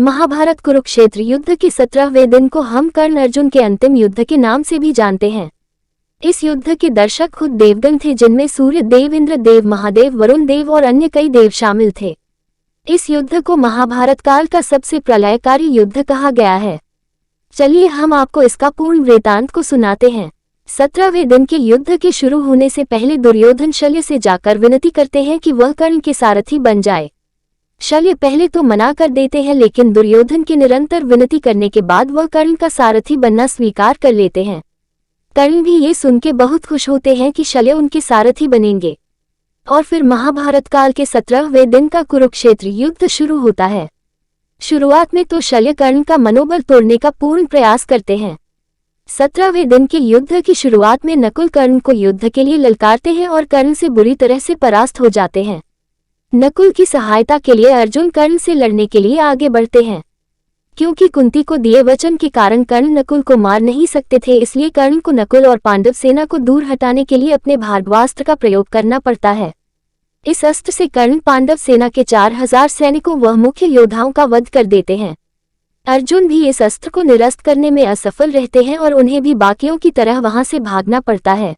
महाभारत कुरुक्षेत्र युद्ध के 17वें दिन को हम कर्ण अर्जुन के अंतिम युद्ध के नाम से भी जानते हैं। इस युद्ध के दर्शक खुद देवगण थे, जिनमें सूर्य देव, इंद्र देव, महादेव, वरुण देव और अन्य कई देव शामिल थे। इस युद्ध को महाभारत काल का सबसे प्रलयकारी युद्ध कहा गया है। चलिए हम आपको इसका पूर्ण वृत्तांत को सुनाते हैं। 17वें दिन के युद्ध के शुरू होने से पहले दुर्योधन शल्य से जाकर विनती करते हैं कि वह कर्ण के सारथी बन जाए। शल्य पहले तो मना कर देते हैं, लेकिन दुर्योधन के निरंतर विनती करने के बाद वह कर्ण का सारथी बनना स्वीकार कर लेते हैं। कर्ण भी ये सुन के बहुत खुश होते हैं कि शल्य उनके सारथी बनेंगे। और फिर महाभारत काल के 17वें दिन का कुरुक्षेत्र युद्ध शुरू होता है। शुरुआत में तो शल्य कर्ण का मनोबल तोड़ने का पूर्ण प्रयास करते हैं। 17वें दिन के युद्ध की शुरुआत में नकुल कर्ण को युद्ध के लिए ललकारते हैं और कर्ण से बुरी तरह से परास्त हो जाते हैं। नकुल की सहायता के लिए अर्जुन कर्ण से लड़ने के लिए आगे बढ़ते हैं। क्योंकि कुंती को दिए वचन के कारण कर्ण नकुल को मार नहीं सकते थे, इसलिए कर्ण को नकुल और पांडव सेना को दूर हटाने के लिए अपने भार्गवास्त्र का प्रयोग करना पड़ता है। इस अस्त्र से कर्ण पांडव सेना के 4000 सैनिकों व मुख्य योद्धाओं का वध कर देते हैं। अर्जुन भी इस अस्त्र को निरस्त करने में असफल रहते हैं और उन्हें भी बाकियों की तरह वहां से भागना पड़ता है।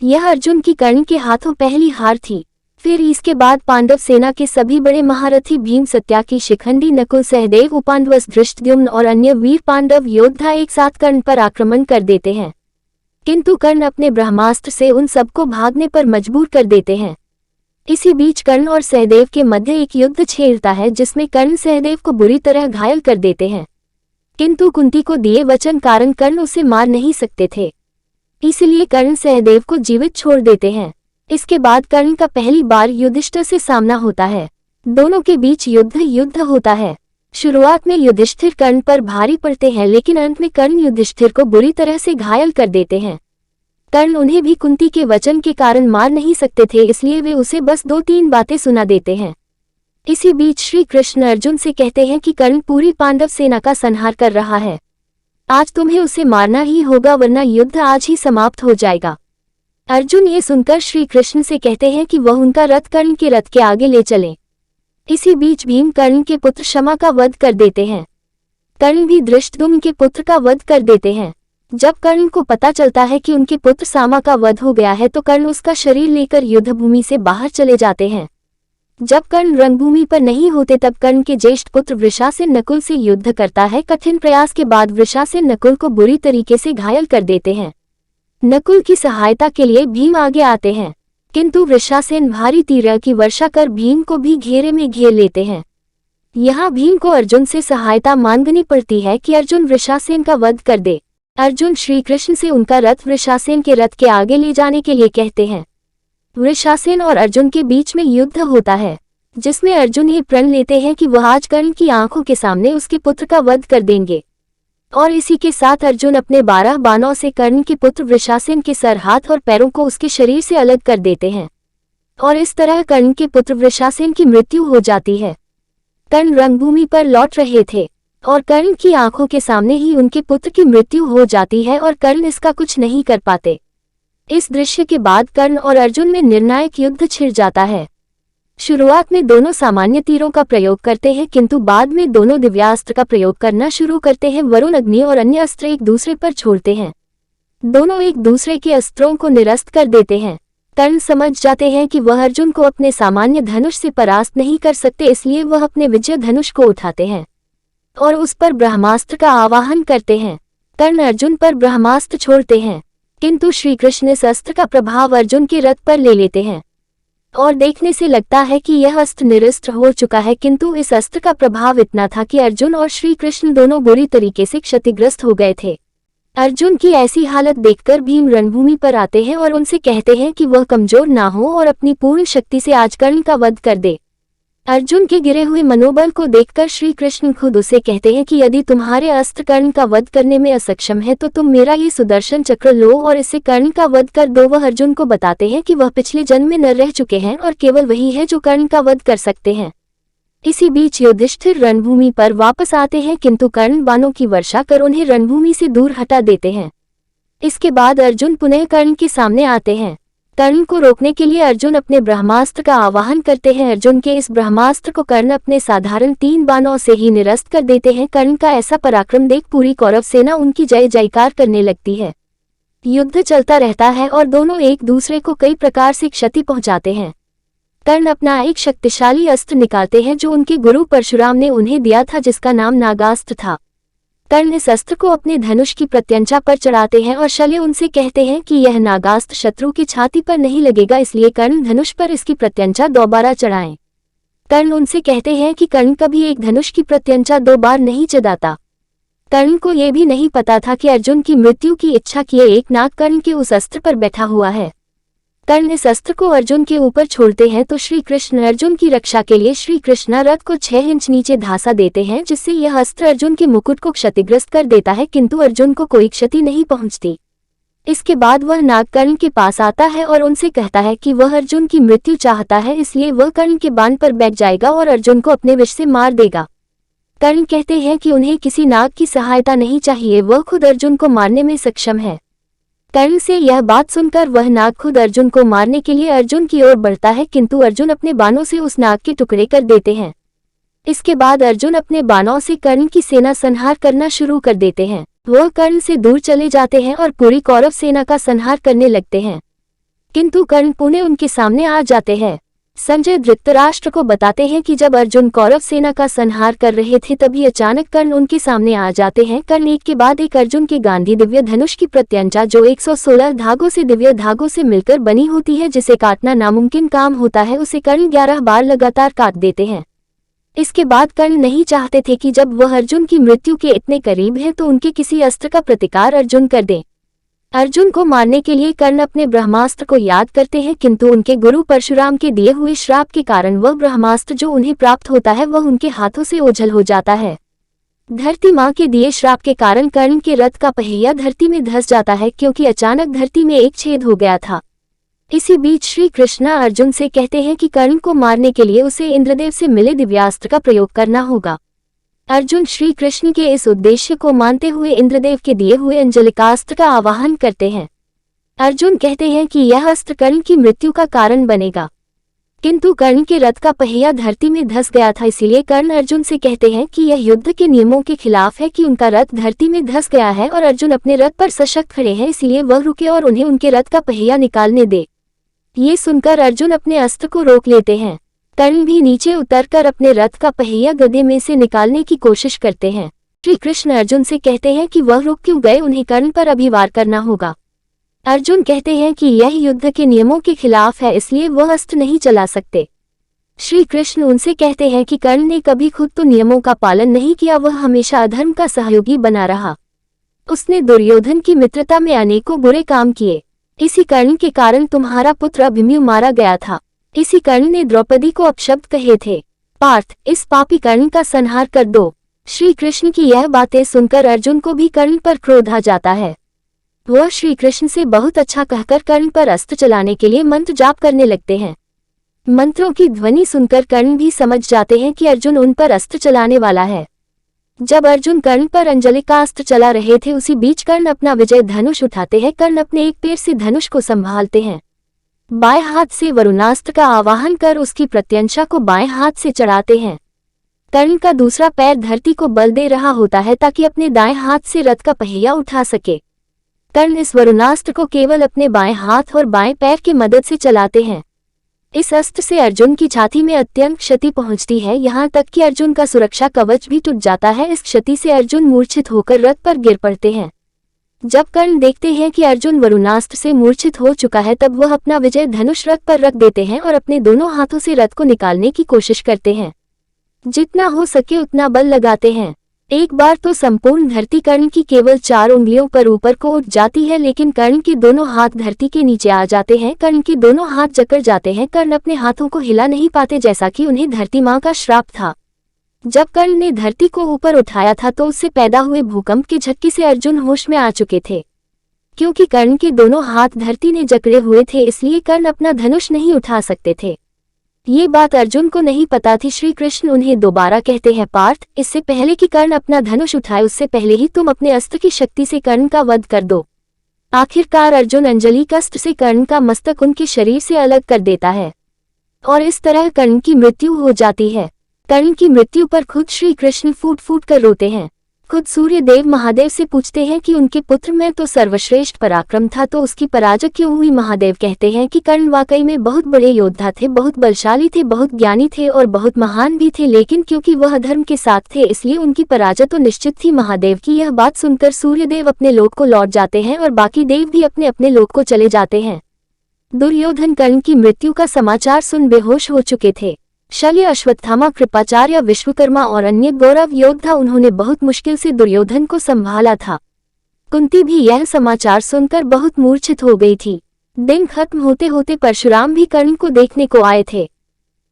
यह अर्जुन की कर्ण के हाथों पहली हार थी। फिर इसके बाद पांडव सेना के सभी बड़े महारथी भीम, सत्याकी, शिखंडी, नकुल, सहदेव, उपांडवस, धृष्टद्युम्न और अन्य वीर पांडव योद्धा एक साथ कर्ण पर आक्रमण कर देते हैं, किंतु कर्ण अपने ब्रह्मास्त्र से उन सबको भागने पर मजबूर कर देते हैं। इसी बीच कर्ण और सहदेव के मध्य एक युद्ध छेड़ता है, जिसमें कर्ण सहदेव को बुरी तरह घायल कर देते हैं, किंतु कुंती को दिए वचन कारण कर्ण उसे मार नहीं सकते थे, इसलिए कर्ण सहदेव को जीवित छोड़ देते हैं। इसके बाद कर्ण का पहली बार युधिष्ठिर से सामना होता है। दोनों के बीच युद्ध होता है। शुरुआत में युधिष्ठिर कर्ण पर भारी पड़ते हैं, लेकिन अंत में कर्ण युधिष्ठिर को बुरी तरह से घायल कर देते हैं। कर्ण उन्हें भी कुंती के वचन के कारण मार नहीं सकते थे, इसलिए वे उसे बस 2-3 बातें सुना देते हैं। इसी बीच श्री कृष्ण अर्जुन से कहते हैं कि कर्ण पूरी पांडव सेना का संहार कर रहा है। आज तुम्हें उसे मारना ही होगा, वरना युद्ध आज ही समाप्त हो जाएगा। अर्जुन ये सुनकर श्री कृष्ण से कहते हैं कि वह उनका रथ कर्ण के रथ के आगे ले चलें। इसी बीच भीम कर्ण के पुत्र शमा का वध कर देते हैं। कर्ण भी धृष्टद्युम्न के पुत्र का वध कर देते हैं। जब कर्ण को पता चलता है कि उनके पुत्र सामा का वध हो गया है, तो कर्ण उसका शरीर लेकर युद्धभूमि से बाहर चले जाते हैं। जब कर्ण रंगभूमि पर नहीं होते, तब कर्ण के ज्येष्ठ पुत्र वृषासेन नकुल से युद्ध करता है। कठिन प्रयास के बाद वृषासेन नकुल को बुरी तरीके से घायल कर देते हैं। नकुल की सहायता के लिए भीम आगे आते हैं, किंतु वृषासेन भारी तीर की वर्षा कर भीम को भी घेरे में घेर लेते हैं। यहाँ भीम को अर्जुन से सहायता मांगनी पड़ती है कि अर्जुन वृषासेन का वध कर दे। अर्जुन श्री कृष्ण से उनका रथ वृषासेन के रथ के आगे ले जाने के लिए कहते हैं। वृषासेन और अर्जुन के बीच में युद्ध होता है, जिसमें अर्जुन ये प्रण लेते हैं कि वह आज कर्ण की आंखों के सामने उसके पुत्र का वध कर देंगे। और इसी के साथ अर्जुन अपने 12 बाणों से कर्ण के पुत्र वृषासेन के सर, हाथ और पैरों को उसके शरीर से अलग कर देते हैं, और इस तरह कर्ण के पुत्र वृषासेन की मृत्यु हो जाती है। कर्ण रंगभूमि पर लौट रहे थे और कर्ण की आंखों के सामने ही उनके पुत्र की मृत्यु हो जाती है और कर्ण इसका कुछ नहीं कर पाते। इस दृश्य के बाद कर्ण और अर्जुन में निर्णायक युद्ध छिड़ जाता है। शुरुआत में दोनों सामान्य तीरों का प्रयोग करते हैं, किंतु बाद में दोनों दिव्यास्त्र का प्रयोग करना शुरू करते हैं। वरुण, अग्नि और अन्य अस्त्र एक दूसरे पर छोड़ते हैं। दोनों एक दूसरे के अस्त्रों को निरस्त कर देते हैं। कर्ण समझ जाते हैं कि वह अर्जुन को अपने सामान्य धनुष से परास्त नहीं कर सकते, इसलिए वह अपने विजय धनुष को उठाते हैं और उस पर ब्रह्मास्त्र का आवाहन करते हैं। कर्ण अर्जुन पर ब्रह्मास्त्र छोड़ते हैं, किंतु श्री कृष्ण इस अस्त्र का प्रभाव अर्जुन के रथ पर ले लेते हैं और देखने से लगता है कि यह अस्त्र निरस्त हो चुका है, किंतु इस अस्त्र का प्रभाव इतना था कि अर्जुन और श्री कृष्ण दोनों बुरी तरीके से क्षतिग्रस्त हो गए थे। अर्जुन की ऐसी हालत देखकर भीम रणभूमि पर आते हैं और उनसे कहते हैं कि वह कमजोर ना हो और अपनी पूर्ण शक्ति से आज कर्ण का वध कर दे। अर्जुन के गिरे हुए मनोबल को देखकर श्री कृष्ण खुद उसे कहते हैं कि यदि तुम्हारे अस्त्र कर्ण का वध करने में असक्षम है, तो तुम मेरा ये सुदर्शन चक्र लो और इससे कर्ण का वध कर दो। वह अर्जुन को बताते हैं कि वह पिछले जन्म में नर रह चुके हैं और केवल वही है जो कर्ण का वध कर सकते हैं। इसी बीच युधिष्ठिर रणभूमि पर वापस आते हैं, किंतु कर्ण बाणों की वर्षा कर उन्हें रणभूमि से दूर हटा देते हैं। इसके बाद अर्जुन पुनः कर्ण के सामने आते हैं। कर्ण को रोकने के लिए अर्जुन अपने ब्रह्मास्त्र का आवाहन करते हैं। अर्जुन के इस ब्रह्मास्त्र को कर्ण अपने साधारण 3 बाणों से ही निरस्त कर देते हैं। कर्ण का ऐसा पराक्रम देख पूरी कौरव सेना उनकी जय जयकार करने लगती है। युद्ध चलता रहता है और दोनों एक दूसरे को कई प्रकार से क्षति पहुंचाते हैं। कर्ण अपना एक शक्तिशाली अस्त्र निकालते हैं जो उनके गुरु परशुराम ने उन्हें दिया था, जिसका नाम नागास्त्र था। कर्ण इस अस्त्र को अपने धनुष की प्रत्यंचा पर चढ़ाते हैं और शल्य उनसे कहते हैं कि यह नागास्त्र शत्रु की छाती पर नहीं लगेगा, इसलिए कर्ण धनुष पर इसकी प्रत्यंचा 2 बार चढ़ाएं। कर्ण उनसे कहते हैं कि कर्ण कभी एक धनुष की प्रत्यंचा 2 बार नहीं चढ़ाता। कर्ण को यह भी नहीं पता था कि अर्जुन की मृत्यु की इच्छा किए एक नाग कर्ण के उस अस्त्र पर बैठा हुआ है। कर्ण इस अस्त्र को अर्जुन के ऊपर छोड़ते हैं तो श्री कृष्ण अर्जुन की रक्षा के लिए श्री कृष्ण रथ को 6 इंच नीचे धांसा देते हैं, जिससे यह अस्त्र अर्जुन के मुकुट को क्षतिग्रस्त कर देता है, किंतु अर्जुन को कोई क्षति नहीं पहुंचती। इसके बाद वह नाग कर्ण के पास आता है और उनसे कहता है कि वह अर्जुन की मृत्यु चाहता है, इसलिए वह कर्ण के बाण पर बैठ जाएगा और अर्जुन को अपने विष से मार देगा। कर्ण कहते हैं कि उन्हें किसी नाग की सहायता नहीं चाहिए, वह खुद अर्जुन को मारने में सक्षम है। कर्ण से यह बात सुनकर वह नाग खुद अर्जुन को मारने के लिए अर्जुन की ओर बढ़ता है, किंतु अर्जुन अपने बाणों से उस नाग के टुकड़े कर देते हैं। इसके बाद अर्जुन अपने बाणों से कर्ण की सेना संहार करना शुरू कर देते हैं। वह कर्ण से दूर चले जाते हैं और पूरी कौरव सेना का संहार करने लगते हैं, किंतु कर्ण पुनः उनके सामने आ जाते हैं। संजय धृतराष्ट्र को बताते हैं कि जब अर्जुन कौरव सेना का संहार कर रहे थे तभी अचानक कर्ण उनके सामने आ जाते हैं। कर्ण एक के बाद एक अर्जुन के गांधी दिव्य धनुष की प्रत्यंचा, जो 116 धागों से दिव्य धागों से मिलकर बनी होती है, जिसे काटना नामुमकिन काम होता है, उसे कर्ण 11 बार लगातार काट देते हैं। इसके बाद कर्ण नहीं चाहते थे कि जब वह अर्जुन की मृत्यु के इतने करीब है तो उनके किसी अस्त्र का प्रतिकार अर्जुन कर दे। अर्जुन को मारने के लिए कर्ण अपने ब्रह्मास्त्र को याद करते हैं, किंतु उनके गुरु परशुराम के दिए हुए श्राप के कारण वह ब्रह्मास्त्र जो उन्हें प्राप्त होता है वह उनके हाथों से ओझल हो जाता है। धरती माँ के दिए श्राप के कारण कर्ण के रथ का पहिया धरती में धंस जाता है, क्योंकि अचानक धरती में एक छेद हो गया था। इसी बीच श्री कृष्णा अर्जुन से कहते हैं कि कर्ण को मारने के लिए उसे इंद्रदेव से मिले दिव्यास्त्र का प्रयोग करना होगा। अर्जुन श्री कृष्ण के इस उद्देश्य को मानते हुए इंद्रदेव के दिए हुए अंजलिकास्त्र का आवाहन करते हैं। अर्जुन कहते हैं कि यह अस्त्र कर्ण की मृत्यु का कारण बनेगा, किंतु कर्ण के रथ का पहिया धरती में धंस गया था, इसीलिए कर्ण अर्जुन से कहते हैं कि यह युद्ध के नियमों के खिलाफ है कि उनका रथ धरती में धंस गया है और अर्जुन अपने रथ पर सशक्त खड़े हैं, इसलिए वह रुके और उन्हें उनके रथ का पहिया निकालने दे। ये सुनकर अर्जुन अपने अस्त्र को रोक लेते हैं। कर्ण भी नीचे उतरकर अपने रथ का पहिया गड्ढे में से निकालने की कोशिश करते हैं। श्री कृष्ण अर्जुन से कहते हैं कि वह रुक क्यों गए, उन्हें कर्ण पर अभी वार करना होगा। अर्जुन कहते हैं कि यह युद्ध के नियमों के खिलाफ है, इसलिए वह अस्त्र नहीं चला सकते। श्री कृष्ण उनसे कहते हैं कि कर्ण ने कभी खुद तो नियमों का पालन नहीं किया, वह हमेशा अधर्म का सहयोगी बना रहा। उसने दुर्योधन की मित्रता में अनेकों बुरे काम किए। इसी कर्ण के कारण तुम्हारा पुत्र अभिमन्यु मारा गया था। इसी कर्ण ने द्रौपदी को अपशब्द कहे थे। पार्थ, इस पापी कर्ण का संहार कर दो। श्री कृष्ण की यह बातें सुनकर अर्जुन को भी कर्ण पर क्रोध आ जाता है। वह श्री कृष्ण से बहुत अच्छा कहकर कर्ण पर अस्त्र चलाने के लिए मंत्र जाप करने लगते हैं। मंत्रों की ध्वनि सुनकर कर्ण भी समझ जाते हैं कि अर्जुन उन पर अस्त्र चलाने वाला है। जब अर्जुन कर्ण पर अंजलि का अस्त्र चला रहे थे, उसी बीच कर्ण अपना विजय धनुष उठाते हैं। कर्ण अपने एक पैर से धनुष को संभालते हैं, बाएं हाथ से वरुणास्त्र का आवाहन कर उसकी प्रत्यंचा को बाएं हाथ से चढ़ाते हैं। कर्ण का दूसरा पैर धरती को बल दे रहा होता है ताकि अपने दाएं हाथ से रथ का पहिया उठा सके। कर्ण इस वरुणास्त्र को केवल अपने बाएं हाथ और बाएं पैर की मदद से चलाते हैं। इस अस्त्र से अर्जुन की छाती में अत्यंत क्षति पहुंचती है, यहाँ तक कि अर्जुन का सुरक्षा कवच भी टूट जाता है। इस क्षति से अर्जुन मूर्छित होकर रथ पर गिर पड़ते हैं। जब कर्ण देखते हैं कि अर्जुन वरुणास्त्र से मूर्छित हो चुका है, तब वह अपना विजय धनुष रथ पर रख देते हैं और अपने दोनों हाथों से रथ को निकालने की कोशिश करते हैं। जितना हो सके उतना बल लगाते हैं। एक बार तो संपूर्ण धरती कर्ण की केवल 4 उंगलियों पर ऊपर को उठ जाती है, लेकिन कर्ण के दोनों हाथ धरती के नीचे आ जाते हैं। कर्ण के दोनों हाथ जकड़ जाते हैं। कर्ण अपने हाथों को हिला नहीं पाते, जैसा कि उन्हें धरती माँ का श्राप था। जब कर्ण ने धरती को ऊपर उठाया था तो उससे पैदा हुए भूकंप के झटके से अर्जुन होश में आ चुके थे। क्योंकि कर्ण के दोनों हाथ धरती ने जकड़े हुए थे, इसलिए कर्ण अपना धनुष नहीं उठा सकते थे। ये बात अर्जुन को नहीं पता थी। श्री कृष्ण उन्हें दोबारा कहते हैं, पार्थ, इससे पहले कि कर्ण अपना धनुष उठाए, उससे पहले ही तुम अपने अस्त्र की शक्ति से कर्ण का वध कर दो। आखिरकार अर्जुन अंजलि कष्ट से कर्ण का मस्तक उनके शरीर से अलग कर देता है और इस तरह कर्ण की मृत्यु हो जाती है। कर्ण की मृत्यु पर खुद श्री कृष्ण फूट फूट कर रोते हैं। खुद सूर्य देव महादेव से पूछते हैं कि उनके पुत्र में तो सर्वश्रेष्ठ पराक्रम था, तो उसकी पराजय क्यों हुई। महादेव कहते हैं कि कर्ण वाकई में बहुत बड़े योद्धा थे, बहुत बलशाली थे, बहुत ज्ञानी थे और बहुत महान भी थे, लेकिन क्योंकि वह अधर्म के साथ थे इसलिए उनकी पराजय तो निश्चित थी। महादेव की यह बात सुनकर सूर्यदेव अपने लोक को लौट जाते हैं और बाकी देव भी अपने अपने लोक को चले जाते हैं। दुर्योधन कर्ण की मृत्यु का समाचार सुन बेहोश हो चुके थे। शल्य, अश्वत्थामा, कृपाचार्य, विश्वकर्मा और अन्य गौरव योद्धा, उन्होंने बहुत मुश्किल से दुर्योधन को संभाला था। कुंती भी यह समाचार सुनकर बहुत मूर्छित हो गई थी। दिन खत्म होते होते परशुराम भी कर्ण को देखने को आए थे।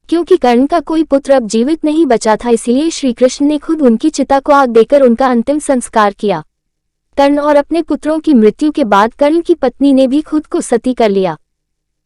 क्योंकि कर्ण का कोई पुत्र अब जीवित नहीं बचा था, इसलिए श्री कृष्ण ने खुद उनकी चिता को आग देकर उनका अंतिम संस्कार किया। कर्ण और अपने पुत्रों की मृत्यु के बाद कर्ण की पत्नी ने भी खुद को सती कर लिया।